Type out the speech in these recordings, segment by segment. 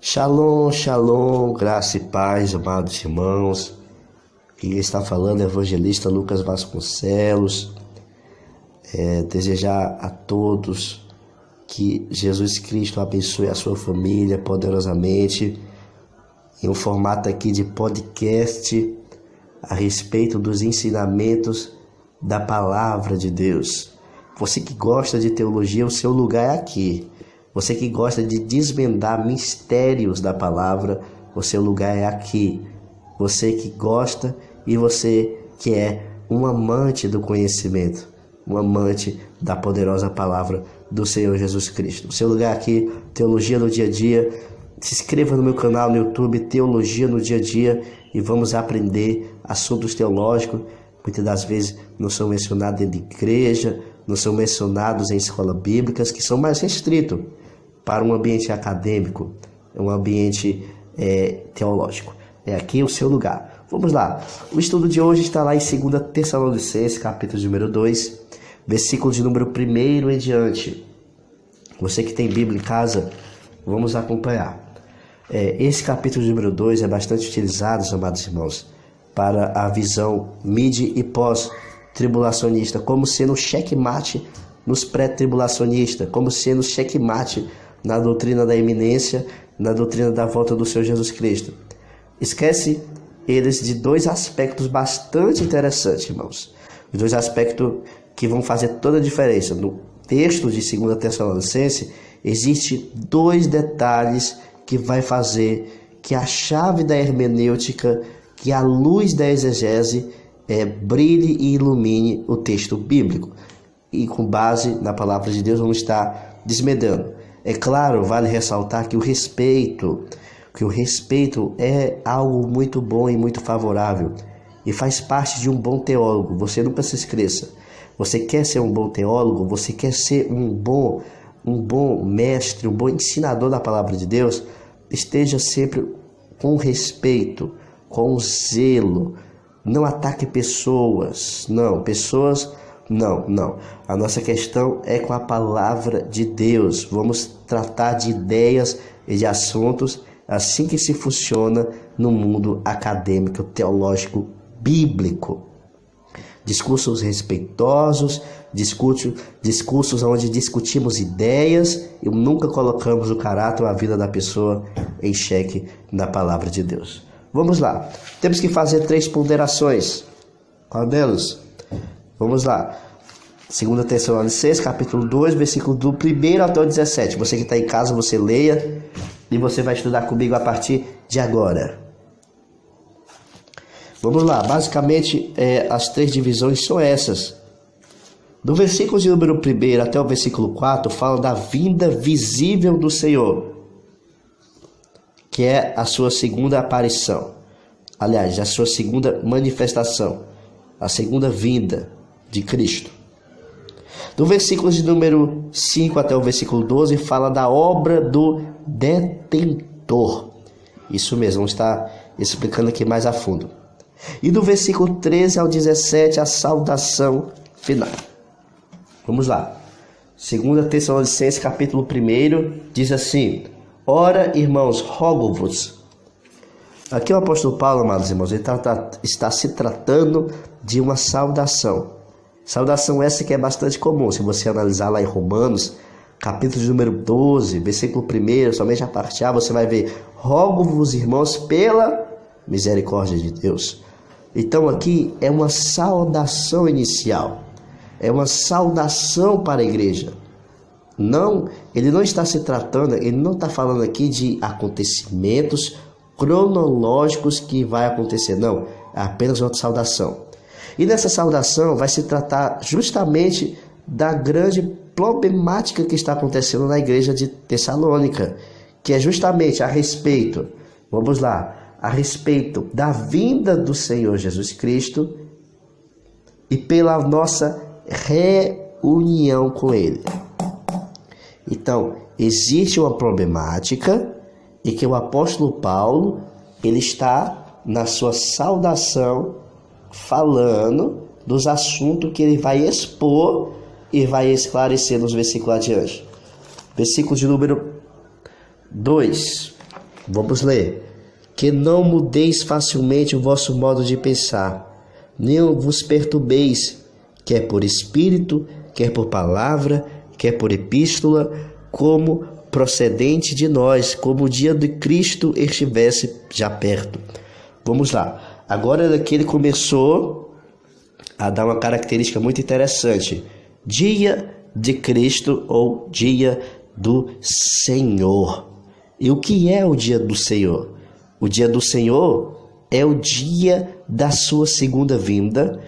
Shalom, shalom, graça e paz, amados irmãos. Quem está falando é o evangelista Lucas Vasconcelos. Desejar a todos que Jesus Cristo abençoe a sua família poderosamente, em um formato aqui de podcast a respeito dos ensinamentos da palavra de Deus. Você que gosta de teologia, o seu lugar é aqui. Você que gosta de desvendar mistérios da palavra, o seu lugar é aqui. Você que gosta e você que é um amante do conhecimento, um amante da poderosa palavra do Senhor Jesus Cristo. O seu lugar aqui, Teologia no Dia a Dia. Se inscreva no meu canal no YouTube, Teologia no Dia a Dia, e vamos aprender assuntos teológicos. Muitas das vezes não são mencionados dentro de igreja, não são mencionados em escolas bíblicas, que são mais restritos para um ambiente acadêmico, um ambiente teológico. É aqui o seu lugar. Vamos lá. O estudo de hoje está lá em 2 Tessalonicenses, capítulo número 2, versículo de número 1 em diante. Você que tem Bíblia em casa, vamos acompanhar. Esse capítulo número 2 é bastante utilizado, amados irmãos, para a visão mid e pós-tribulacionista, como sendo checkmate nos pré-tribulacionistas, como sendo checkmate na doutrina da iminência, na doutrina da volta do Senhor Jesus Cristo. Esquece eles de dois aspectos bastante interessantes, irmãos. Os dois aspectos que vão fazer toda a diferença. No texto de 2 Tessalonicenses, existem dois detalhes que vai fazer que a chave da hermenêutica, que a luz da exegese brilhe e ilumine o texto bíblico. E com base na palavra de Deus vamos estar desmedando. É claro, vale ressaltar que o respeito é algo muito bom e muito favorável e faz parte de um bom teólogo. Você nunca se esqueça. Você quer ser um bom teólogo? Você quer ser um bom mestre, um bom ensinador da palavra de Deus? Esteja sempre com respeito, com zelo. Não ataque pessoas. Não. A nossa questão é com a palavra de Deus. Vamos tratar de ideias e de assuntos assim que se funciona no mundo acadêmico, teológico, bíblico. Discursos respeitosos, discursos onde discutimos ideias e nunca colocamos o caráter ou a vida da pessoa em xeque na palavra de Deus. Vamos lá. Temos que fazer 3 ponderações. Qual delas? Vamos lá. 2 Tessalonicenses, capítulo 2, versículo do 1 até o 17. Você que está em casa, você leia e você vai estudar comigo a partir de agora. Vamos lá. Basicamente, as 3 divisões são essas. Do versículo de número 1 até o versículo 4, fala da vinda visível do Senhor, que é a sua segunda aparição. Aliás, a sua segunda manifestação, a segunda vinda de Cristo. Do versículo de número 5 até o versículo 12, fala da obra do detentor. Isso mesmo, vamos estar explicando aqui mais a fundo. E do versículo 13 ao 17, a saudação final. Vamos lá. 2 Tessalonicenses, capítulo 1, diz assim: Ora, irmãos, rogo-vos. Aqui o apóstolo Paulo, amados irmãos, ele está se tratando de uma saudação. Saudação essa que é bastante comum. Se você analisar lá em Romanos, capítulo de número 12, versículo 1, somente a parte A, você vai ver: rogo-vos, irmãos, pela misericórdia de Deus. Então aqui é uma saudação inicial. É uma saudação para a igreja. Não, ele não está se tratando, ele não está falando aqui de acontecimentos cronológicos que vai acontecer. Não, é apenas uma saudação. E nessa saudação vai se tratar justamente da grande problemática que está acontecendo na igreja de Tessalônica, que é justamente a respeito, vamos lá, a respeito da vinda do Senhor Jesus Cristo e pela nossa reunião com Ele. Então, existe uma problemática e que o apóstolo Paulo, ele está na sua saudação falando dos assuntos que ele vai expor e vai esclarecer nos versículos adiante. Versículo de número 2. Vamos ler. Que não mudeis facilmente o vosso modo de pensar, nem vos perturbeis, quer por espírito, quer por palavra, quer por epístola, como procedente de nós, como o dia de Cristo estivesse já perto. Vamos lá. Agora daqui ele começou a dar uma característica muito interessante. Dia de Cristo ou dia do Senhor. E o que é o dia do Senhor? O dia do Senhor é o dia da sua segunda vinda,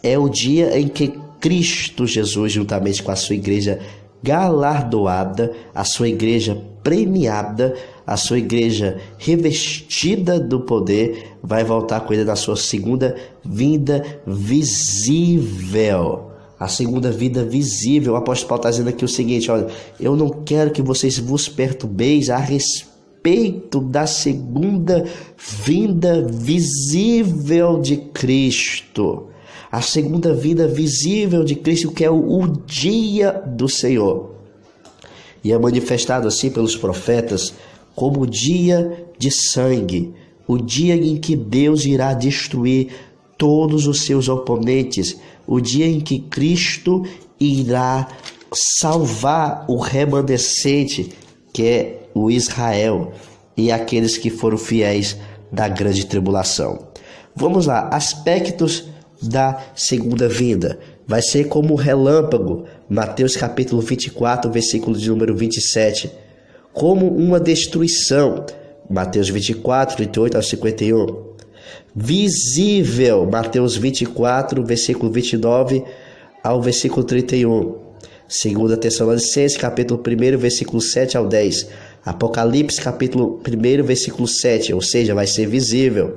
é o dia em que Cristo Jesus, juntamente com a sua igreja galardoada, a sua igreja premiada, a sua igreja revestida do poder, vai voltar com ele na sua segunda vinda visível. A segunda vinda visível. O apóstolo Paulo está dizendo aqui o seguinte: olha, eu não quero que vocês vos perturbeis a respeito da segunda vinda visível de Cristo. A segunda vinda visível de Cristo, que é o dia do Senhor. E é manifestado assim pelos profetas como o dia de sangue, o dia em que Deus irá destruir todos os seus oponentes, o dia em que Cristo irá salvar o remanescente, que é o Israel, e aqueles que foram fiéis da grande tribulação. Vamos lá, aspectos da segunda vinda. Vai ser como um relâmpago, Mateus capítulo 24, versículo de número 27. Como uma destruição, Mateus 24, 38 ao 51. Visível, Mateus 24, versículo 29 ao versículo 31. 2 Tessalonicenses capítulo 1, versículo 7 ao 10. Apocalipse capítulo 1, versículo 7, ou seja, vai ser visível.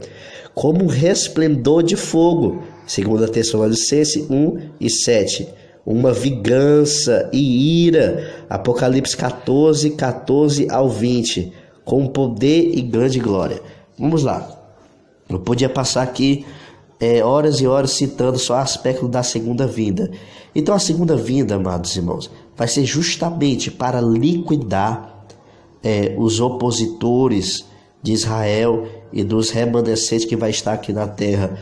Como um resplendor de fogo, 2 Tessalonicenses 1 e 7. Uma vingança e ira, Apocalipse 14, 14 ao 20. Com poder e grande glória. Vamos lá. Eu podia passar aqui horas e horas citando só aspecto da segunda vinda. Então a segunda vinda, amados irmãos, vai ser justamente para liquidar os opositores de Israel e dos remanescentes que vai estar aqui na terra,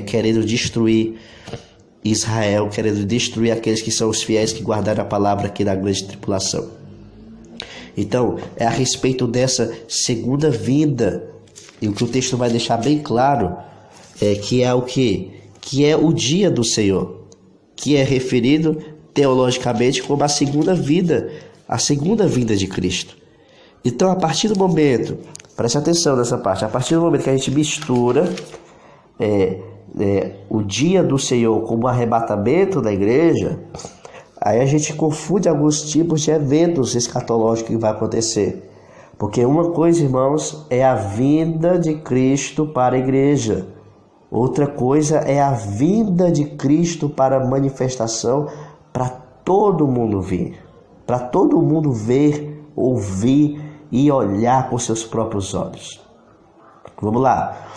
querendo destruir Israel, querendo destruir aqueles que são os fiéis que guardaram a palavra aqui na grande tribulação. Então, é a respeito dessa segunda vinda, e o que o texto vai deixar bem claro que é o quê? Que é o dia do Senhor, que é referido teologicamente como a segunda vinda de Cristo. Então, a partir do momento, preste atenção nessa parte, a partir do momento que a gente mistura o dia do Senhor como o arrebatamento da igreja, aí a gente confunde alguns tipos de eventos escatológicos que vai acontecer. Porque uma coisa, irmãos, é a vinda de Cristo para a igreja. Outra coisa é a vinda de Cristo para a manifestação para todo mundo vir. Para todo mundo ver, ouvir e olhar com seus próprios olhos. Vamos lá.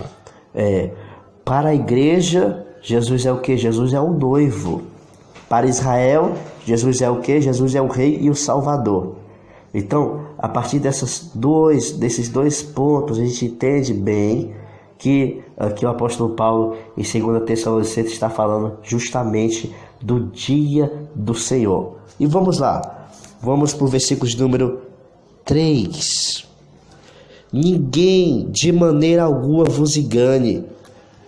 Para a igreja, Jesus é o quê? Jesus é o noivo. Para Israel, Jesus é o quê? Jesus é o rei e o salvador. Então, a partir desses dois pontos, a gente entende bem que aqui o apóstolo Paulo, em 2 Tessalonicenses, está falando justamente do dia do Senhor. E vamos lá. Vamos para o versículo de número 3. Ninguém de maneira alguma vos engane,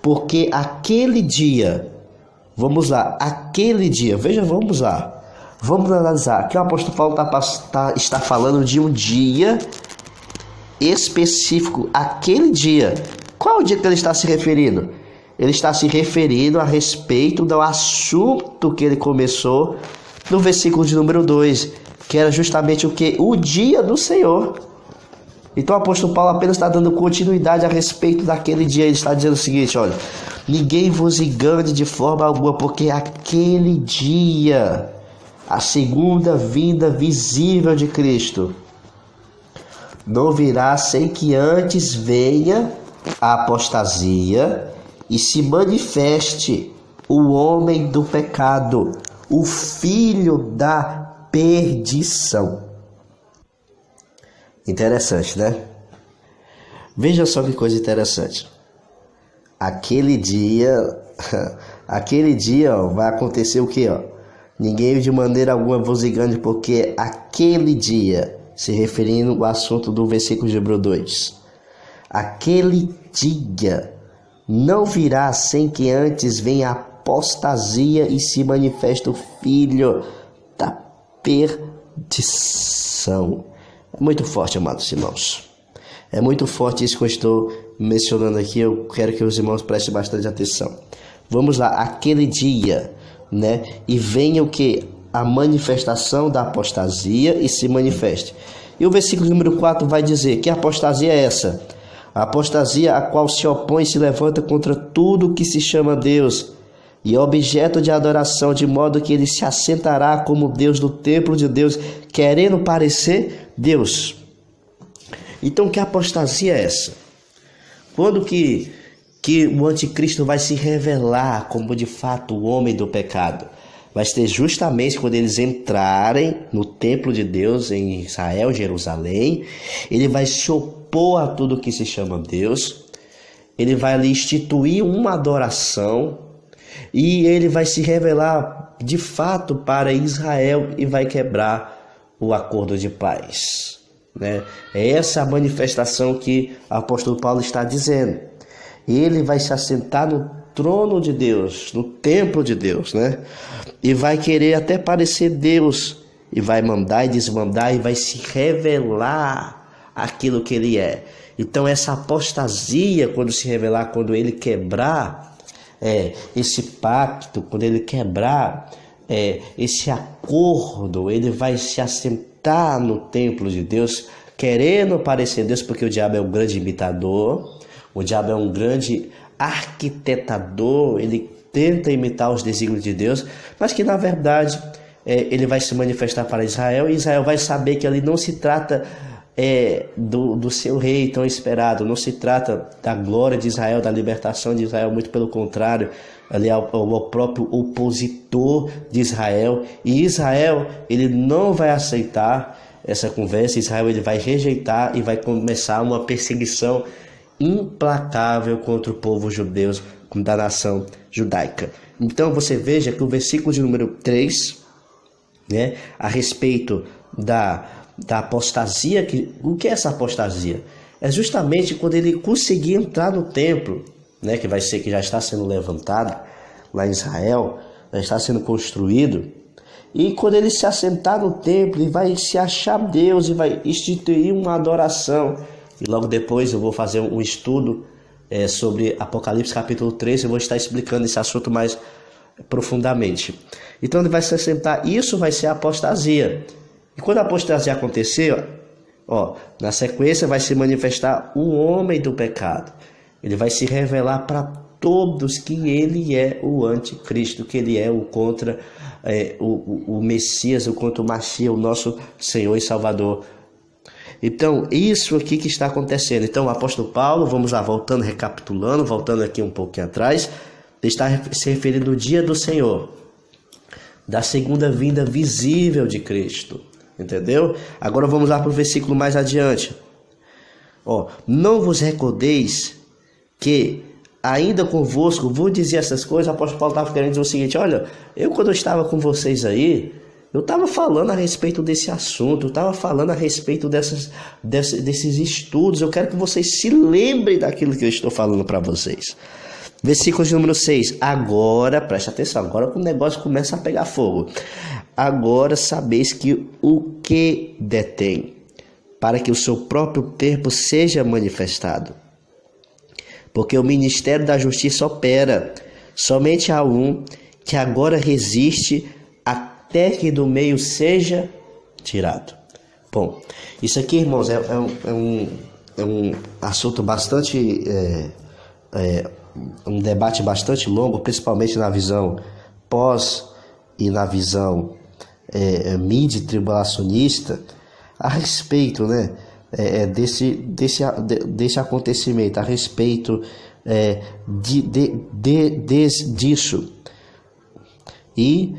porque aquele dia, vamos lá, aquele dia, veja, vamos lá. Vamos analisar. Aqui o apóstolo Paulo está falando de um dia específico. Aquele dia. Qual é o dia que ele está se referindo? Ele está se referindo a respeito do assunto que ele começou no versículo de número 2, que era justamente o que? O dia do Senhor. Então o apóstolo Paulo apenas está dando continuidade a respeito daquele dia. Ele está dizendo o seguinte, olha: ninguém vos engane de forma alguma, porque aquele dia, a segunda vinda visível de Cristo, não virá sem que antes venha a apostasia e se manifeste o homem do pecado, o filho da perdição. Interessante, né? Veja só que coisa interessante. Aquele dia, ó, vai acontecer o quê? Ó? Ninguém de maneira alguma vos engane, porque aquele dia, se referindo ao assunto do versículo de número 2, aquele dia não virá sem que antes venha a apostasia e se manifeste o filho da perdição. É muito forte, amados irmãos. É muito forte isso que eu estou mencionando aqui. Eu quero que os irmãos prestem bastante atenção. Vamos lá, aquele dia, né? E venha o que? A manifestação da apostasia e se manifeste. E o versículo número 4 vai dizer que a apostasia é essa: a apostasia a qual se opõe e se levanta contra tudo que se chama Deus e é objeto de adoração, de modo que ele se assentará como Deus no templo de Deus, querendo parecer Deus. Então, que apostasia é essa? Quando que o anticristo vai se revelar como de fato o homem do pecado? Vai ser justamente quando eles entrarem no templo de Deus em Israel, Jerusalém. Ele vai se opor a tudo que se chama Deus. Ele vai ali instituir uma adoração. E ele vai se revelar de fato para Israel e vai quebrar o acordo de paz, né? É essa a manifestação que o apóstolo Paulo está dizendo. Ele vai se assentar no trono de Deus, no templo de Deus, né? E vai querer até parecer Deus, e vai mandar e desmandar, e vai se revelar aquilo que ele é. Então essa apostasia, quando se revelar, quando ele quebrar esse pacto, quando ele quebrar esse acordo, ele vai se assentar no templo de Deus, querendo parecer Deus, porque o diabo é um grande imitador, o diabo é um grande arquitetador, ele tenta imitar os desígnios de Deus, mas que na verdade ele vai se manifestar para Israel, e Israel vai saber que ali não se trata do seu rei tão esperado, não se trata da glória de Israel, da libertação de Israel, muito pelo contrário, ali é o próprio opositor de Israel, e Israel ele não vai aceitar essa conversa. Israel ele vai rejeitar e vai começar uma perseguição implacável contra o povo judeu da nação judaica. Então você veja que o versículo de número 3, né, a respeito da apostasia, o que é essa apostasia? É justamente quando ele conseguir entrar no templo, né, que já está sendo levantado lá em Israel, já está sendo construído, e quando ele se assentar no templo e vai se achar Deus e vai instituir uma adoração. E logo depois eu vou fazer um estudo sobre Apocalipse capítulo 3, eu vou estar explicando esse assunto mais profundamente. Então ele vai se assentar, isso vai ser a apostasia. E quando a apostasia acontecer, na sequência vai se manifestar o homem do pecado. Ele vai se revelar para todos que ele é o anticristo, que ele é o contra o Messias, o contra o Mashiach, o nosso Senhor e Salvador. Então, isso aqui que está acontecendo. Então, o apóstolo Paulo, vamos lá, recapitulando, voltando aqui um pouquinho atrás, ele está se referindo ao dia do Senhor, da segunda vinda visível de Cristo. Entendeu? Agora vamos lá para o versículo mais adiante. Não vos recordeis que ainda convosco vou dizer essas coisas. O apóstolo Paulo estava querendo dizer o seguinte: olha, quando eu estava com vocês aí, eu estava falando a respeito desse assunto, eu estava falando a respeito desses estudos. Eu quero que vocês se lembrem daquilo que eu estou falando para vocês. Versículo de número 6. Agora, preste atenção, agora que o negócio começa a pegar fogo. Agora sabeis que o que detém, para que o seu próprio tempo seja manifestado. Porque o ministério da justiça opera, somente há um que agora resiste até que do meio seja tirado. Bom, isso aqui, irmãos, é um assunto bastante... um debate bastante longo, principalmente na visão pós e na visão mid-tribulacionista, a respeito, né, desse acontecimento, a respeito disso. E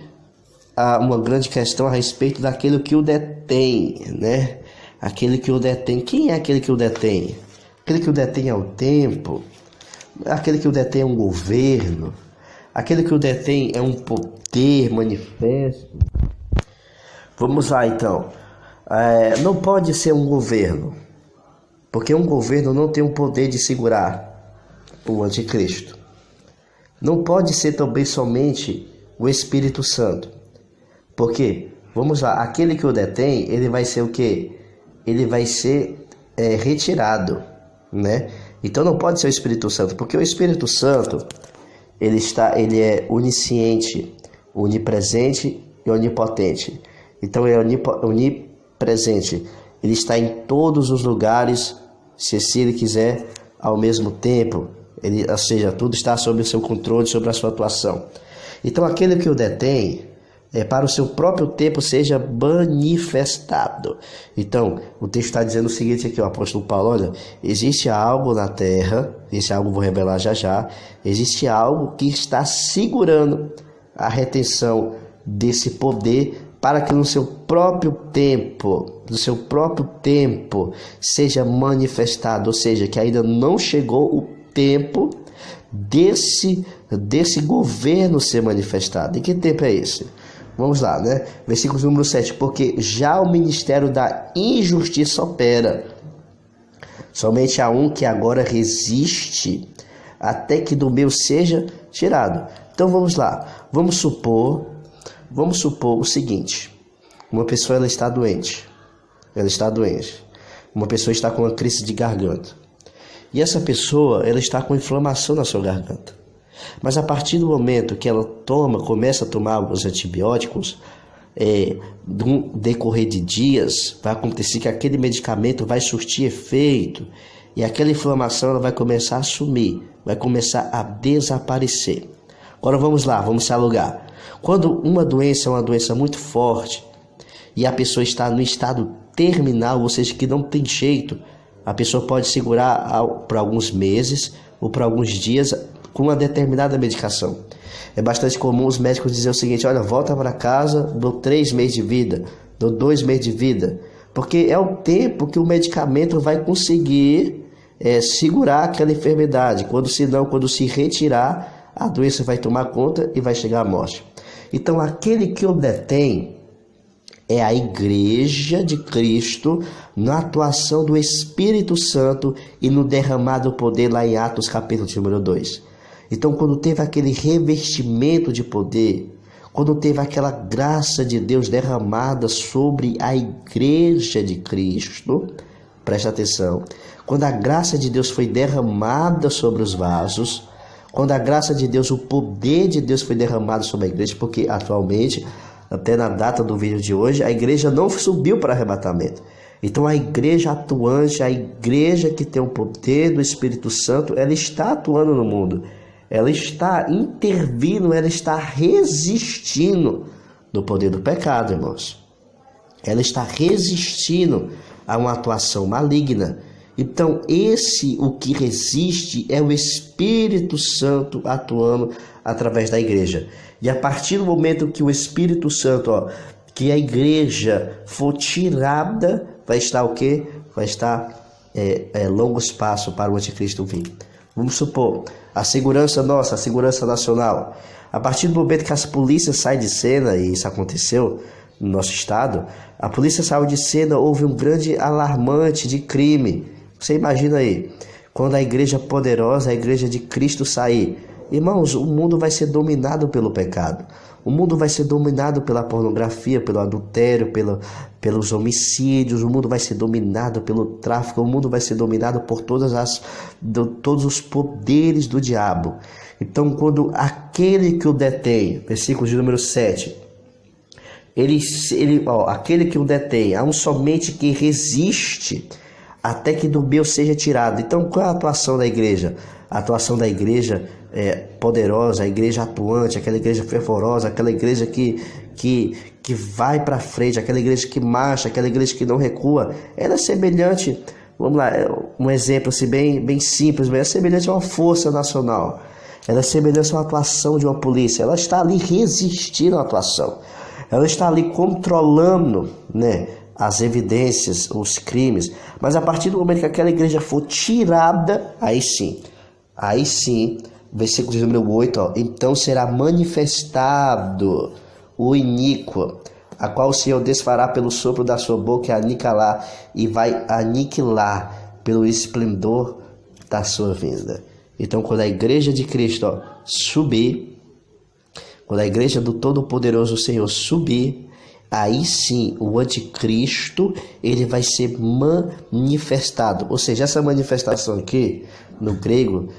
há uma grande questão a respeito daquele que o detém, né? Aquele que o detém. Quem é aquele que o detém? aquele que o detém é o tempo, aquele que o detém é um governo, aquele que o detém é um poder manifesto. Vamos lá então. Não pode ser um governo, porque um governo não tem o poder de segurar o anticristo. Não pode ser também somente o Espírito Santo, porque, vamos lá, aquele que o detém, ele vai ser o quê? Ele vai ser retirado, né? Então não pode ser o Espírito Santo, porque o Espírito Santo, ele é onisciente, onipresente e onipotente. Então é onipresente, ele está em todos os lugares, se ele quiser, ao mesmo tempo, ou seja, tudo está sob o seu controle, sobre a sua atuação. Então aquele que o detém, para o seu próprio tempo seja manifestado. Então, o texto está dizendo o seguinte aqui, o apóstolo Paulo, olha, existe algo na terra, esse algo eu vou revelar já já, existe algo que está segurando a retenção desse poder para que no seu próprio tempo, seja manifestado, ou seja, que ainda não chegou o tempo desse governo ser manifestado. E que tempo é esse? Vamos lá, né? Versículo número 7. Porque já o ministério da injustiça opera. Somente há um que agora resiste até que do meu seja tirado. Então vamos lá. Vamos supor o seguinte. Uma pessoa ela está doente. Uma pessoa está com uma crise de garganta. E essa pessoa ela está com inflamação na sua garganta. Mas a partir do momento que ela começa a tomar alguns antibióticos, no decorrer de dias, vai acontecer que aquele medicamento vai surtir efeito e aquela inflamação ela vai começar a sumir, vai começar a desaparecer. Agora vamos lá, vamos se alugar. Quando uma doença é uma doença muito forte e a pessoa está no estado terminal, ou seja, que não tem jeito, a pessoa pode segurar por alguns meses ou por alguns dias com uma determinada medicação. É bastante comum os médicos dizer o seguinte: olha, volta para casa, dou 3 meses de vida, dou 2 meses de vida, porque é o tempo que o medicamento vai conseguir segurar aquela enfermidade. Quando se retirar, a doença vai tomar conta e vai chegar à morte. Então aquele que o detém é a Igreja de Cristo na atuação do Espírito Santo e no derramado poder lá em Atos capítulo número 2. Então quando teve aquele revestimento de poder, quando teve aquela graça de Deus derramada sobre a Igreja de Cristo, presta atenção, quando a graça de Deus foi derramada sobre os vasos, quando a graça de Deus, o poder de Deus foi derramado sobre a igreja, porque atualmente, até na data do vídeo de hoje, a igreja não subiu para arrebatamento. Então a igreja atuante, a igreja que tem o poder do Espírito Santo, ela está atuando no mundo. Ela está intervindo, ela está resistindo no poder do pecado, irmãos. Ela está resistindo a uma atuação maligna. Então o que resiste é o Espírito Santo atuando através da igreja. E a partir do momento que o Espírito Santo, que a igreja for tirada, vai estar o quê? Vai estar longo espaço para o anticristo vir. Vamos supor, a segurança nossa, a segurança nacional. A partir do momento que as polícias saem de cena, e isso aconteceu no nosso estado, a polícia saiu de cena, houve um grande alarmante de crime. Você imagina aí, quando a igreja poderosa, a igreja de Cristo sair, irmãos, o mundo vai ser dominado pelo pecado. O mundo vai ser dominado pela pornografia, pelo adultério, pelos homicídios. O mundo vai ser dominado pelo tráfico. O mundo vai ser dominado por todos os poderes do diabo. Então, quando aquele que o detém, versículo de número 7, aquele que o detém, há um somente que resiste até que do meu seja tirado. Então, qual é a atuação da igreja? A atuação da igreja poderosa, a igreja atuante, aquela igreja fervorosa, aquela igreja que vai para frente, aquela igreja que marcha, aquela igreja que não recua, ela é semelhante, vamos lá, um exemplo assim, bem simples, mas é semelhante a uma força nacional, ela é semelhante a uma atuação de uma polícia, ela está ali resistindo à atuação, ela está ali controlando, né, as evidências, os crimes. Mas a partir do momento que aquela igreja for tirada, aí sim, versículo de número 8, ó, então será manifestado o iníquo, a qual o Senhor desfará pelo sopro da sua boca e vai aniquilar pelo esplendor da sua vinda. Então, quando a igreja de Cristo subir, quando a igreja do Todo-Poderoso Senhor subir, aí sim o anticristo ele vai ser manifestado. Ou seja, essa manifestação aqui no grego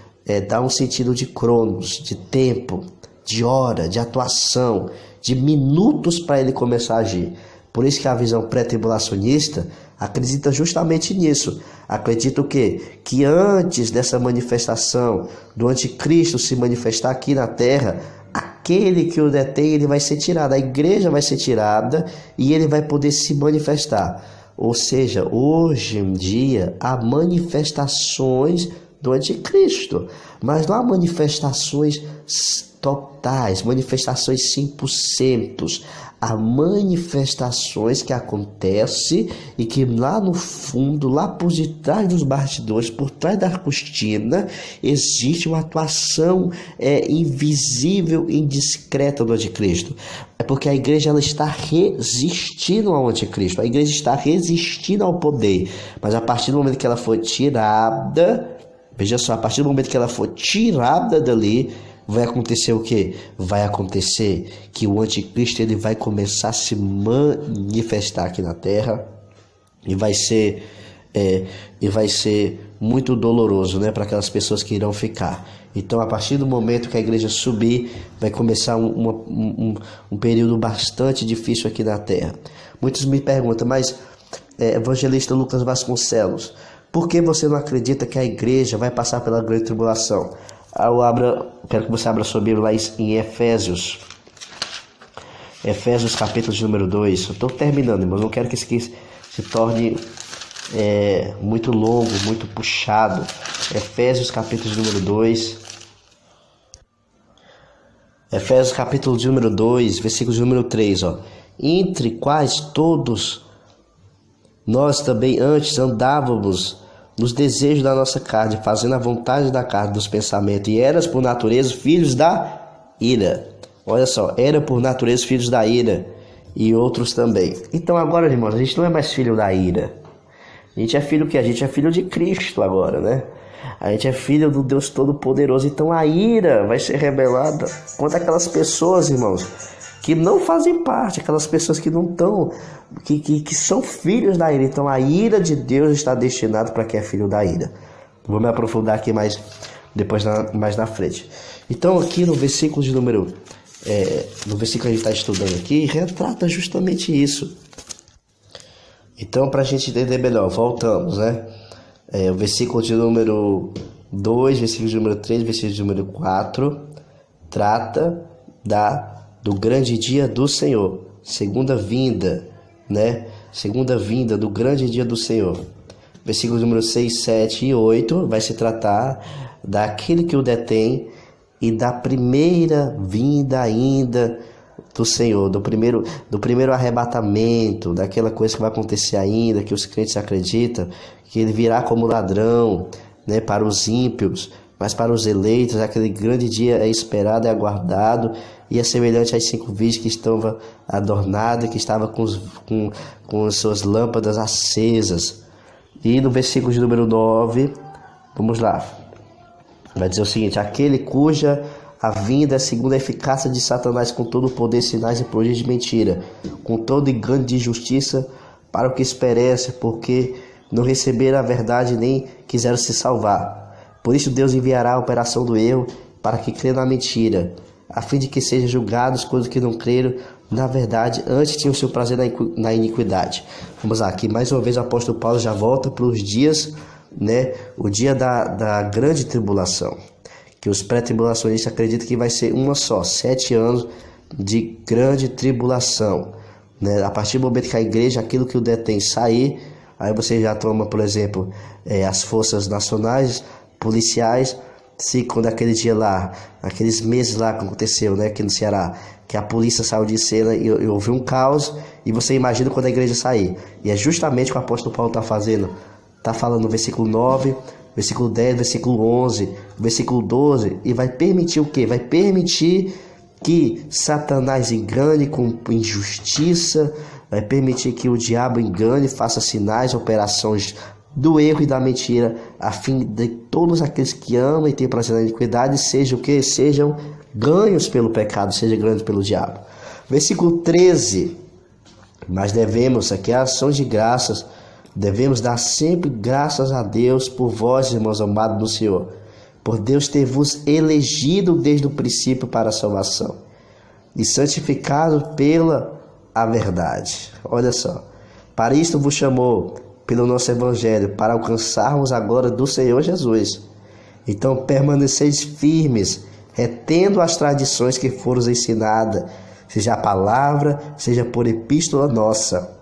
dá um sentido de cronos, de tempo, de hora, de atuação, de minutos para ele começar a agir. Por isso que a visão pré-tribulacionista acredita justamente nisso. Acredita o quê? Que antes dessa manifestação do anticristo se manifestar aqui na terra, aquele que o detém, ele vai ser tirado, a igreja vai ser tirada e ele vai poder se manifestar. Ou seja, hoje em dia há manifestações do anticristo, mas não há manifestações totais, manifestações 100%. Há manifestações que acontecem e que lá no fundo, lá por detrás dos bastidores, por trás da cortina, existe uma atuação invisível e indiscreta do anticristo. É porque a igreja ela está resistindo ao anticristo, a igreja está resistindo ao poder, mas a partir do momento que ela for tirada, veja só, a partir do momento que ela for tirada dali, vai acontecer o quê? Vai acontecer que o anticristo ele vai começar a se manifestar aqui na terra e vai ser muito doloroso, né, para aquelas pessoas que irão ficar. Então, a partir do momento que a igreja subir, vai começar um período bastante difícil aqui na terra. Muitos me perguntam, mas evangelista Lucas Vasconcelos, por que você não acredita que a igreja vai passar pela grande tribulação? Quero que você abra sua Bíblia lá em Efésios. Efésios capítulo de número 2. Eu estou terminando, irmãos. Não quero que isso aqui se torne muito longo, muito puxado. Efésios capítulo de número 2. Efésios capítulo de número 2, versículo de número 3. Ó. Entre quais todos nós também antes andávamos nos desejos da nossa carne, fazendo a vontade da carne, dos pensamentos, e eras por natureza filhos da ira. Olha só, era por natureza filhos da ira, e outros também. Então agora, irmãos, a gente não é mais filho da ira. A gente é filho que? A gente é filho de Cristo agora, né? A gente é filho do Deus Todo-Poderoso. Então a ira vai ser rebelada contra aquelas pessoas, irmãos, que não fazem parte, aquelas pessoas que não estão, que são filhos da ira. Então a ira de Deus está destinada para quem é filho da ira. Vou me aprofundar aqui mais na frente. Então aqui no versículo de número, no versículo que a gente está estudando aqui, retrata justamente isso. Então, para a gente entender melhor, voltamos, né? O versículo de número 2, versículo de número 3, versículo de número 4, trata do grande dia do Senhor, segunda vinda, né? Segunda vinda do grande dia do Senhor. Versículos número 6, 7 e 8 vai se tratar daquele que o detém e da primeira vinda ainda do Senhor, do primeiro arrebatamento, daquela coisa que vai acontecer ainda, que os crentes acreditam, que ele virá como ladrão, né, para os ímpios, mas para os eleitos, aquele grande dia é esperado, é aguardado, e é semelhante às 5 virgens que estavam adornadas, que estavam com as suas lâmpadas acesas. E no versículo de número 9, vamos lá, vai dizer o seguinte: aquele cuja a vinda é segundo a eficácia de Satanás, com todo o poder, sinais e prodígios de mentira, com todo engano de injustiça para o que perece, porque não receberam a verdade nem quiseram se salvar. Por isso Deus enviará a operação do erro para que crê na mentira, a fim de que sejam julgados coisas que não creram na verdade, antes tinham o seu prazer na iniquidade. Vamos lá, aqui mais uma vez o apóstolo Paulo já volta para os dias, né, o dia da grande tribulação, que os pré-tribulacionistas acreditam que vai ser uma só, 7 anos de grande tribulação, né? A partir do momento que a igreja, aquilo que o detém sair, aí você já toma, por exemplo, as forças nacionais, policiais, Se quando aquele dia lá, aqueles meses lá que aconteceu, né, aqui no Ceará, que a polícia saiu de cena e houve um caos, e você imagina quando a igreja sair. E é justamente o que o apóstolo Paulo está fazendo. Está falando no versículo 9, versículo 10, versículo 11, versículo 12, e vai permitir o quê? Vai permitir que Satanás engane com injustiça, vai permitir que o diabo engane, faça sinais, operações do erro e da mentira, a fim de todos aqueles que amam e têm prazer na iniquidade sejam o quê? Sejam ganhos pelo pecado, sejam ganhos pelo diabo. Versículo 13, mas devemos, aqui é ações de graças, devemos dar sempre graças a Deus por vós, irmãos amados do Senhor, por Deus ter vos elegido desde o princípio para a salvação e santificado pela a verdade. Olha só, para isto vos chamou pelo nosso evangelho, para alcançarmos a glória do Senhor Jesus. Então permaneceis firmes, retendo as tradições que foram ensinadas, seja a palavra, seja por epístola nossa.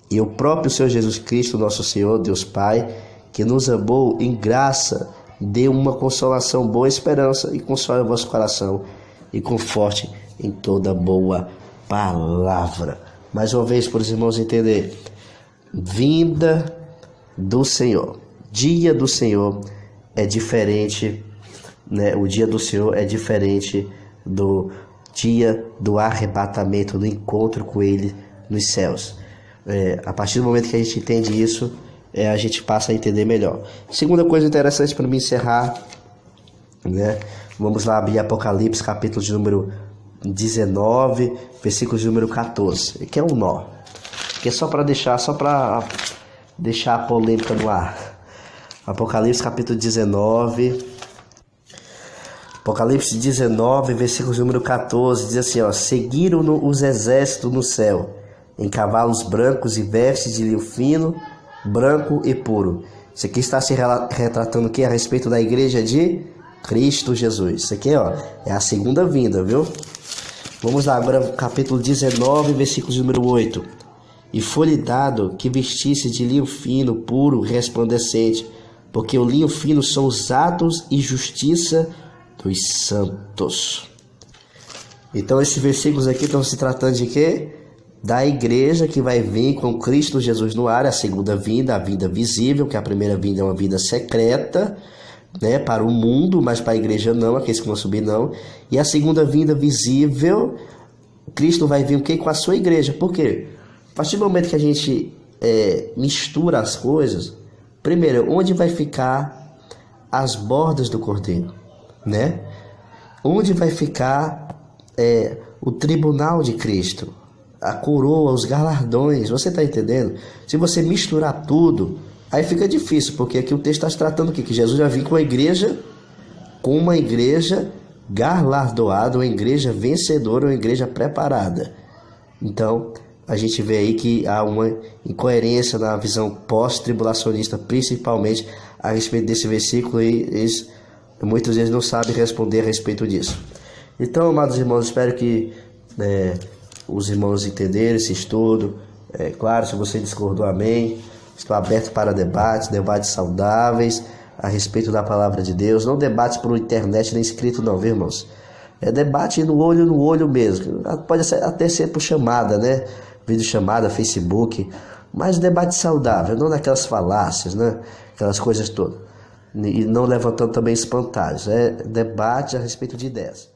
E o próprio Senhor Jesus Cristo, nosso Senhor, Deus Pai, que nos amou em graça, dê uma consolação, boa esperança, e console o vosso coração, e conforte em toda boa palavra. Mais uma vez, para os irmãos entenderem, vinda do Senhor, dia do Senhor é diferente, né? O dia do Senhor é diferente do dia do arrebatamento, do encontro com Ele nos céus. A partir do momento que a gente entende isso, a gente passa a entender melhor. Segunda coisa interessante para me encerrar, né? Vamos lá abrir Apocalipse, capítulo de número 19, versículo de número 14, que é um nó, que é só para deixar a polêmica no ar. Apocalipse, capítulo 19, Apocalipse 19, versículo de número 14, diz assim, ó: seguiram-no os exércitos no céu, em cavalos brancos e vestes de linho fino, branco e puro. Isso aqui está se retratando aqui a respeito da igreja de Cristo Jesus. Isso aqui, ó, é a segunda vinda, viu? Vamos lá agora, capítulo 19, versículo de número 8. E foi-lhe dado que vestisse de linho fino, puro, resplandecente, porque o linho fino são os atos e justiça dos santos. Então esses versículos aqui estão se tratando de quê? Da igreja que vai vir com Cristo Jesus no ar, a segunda vinda, a vinda visível, que a primeira vinda é uma vinda secreta, né, para o mundo, mas para a igreja não, aqueles que vão subir não. E a segunda vinda visível, Cristo vai vir o quê? Com a sua igreja. Por quê? A partir do momento que a gente mistura as coisas, primeiro, onde vai ficar as bordas do cordeiro, né? Onde vai ficar o tribunal de Cristo, a coroa, os galardões, você está entendendo? Se você misturar tudo, aí fica difícil, porque aqui o texto está se tratando que Jesus já vinha com uma igreja galardoada, uma igreja vencedora, uma igreja preparada. Então, a gente vê aí que há uma incoerência na visão pós-tribulacionista, principalmente a respeito desse versículo, e muitas vezes não sabem responder a respeito disso. Então, amados irmãos, espero que os irmãos entenderem esse estudo. Claro, se você discordou, amém. Estou aberto para debates saudáveis a respeito da palavra de Deus. Não debates por internet nem escrito não, viu, irmãos? É debate no olho mesmo. Pode até ser por chamada, né? Vídeo chamada, Facebook. Mas debate saudável, não naquelas falácias, né? Aquelas coisas todas. E não levantando também espantalhos. É debate a respeito de ideias.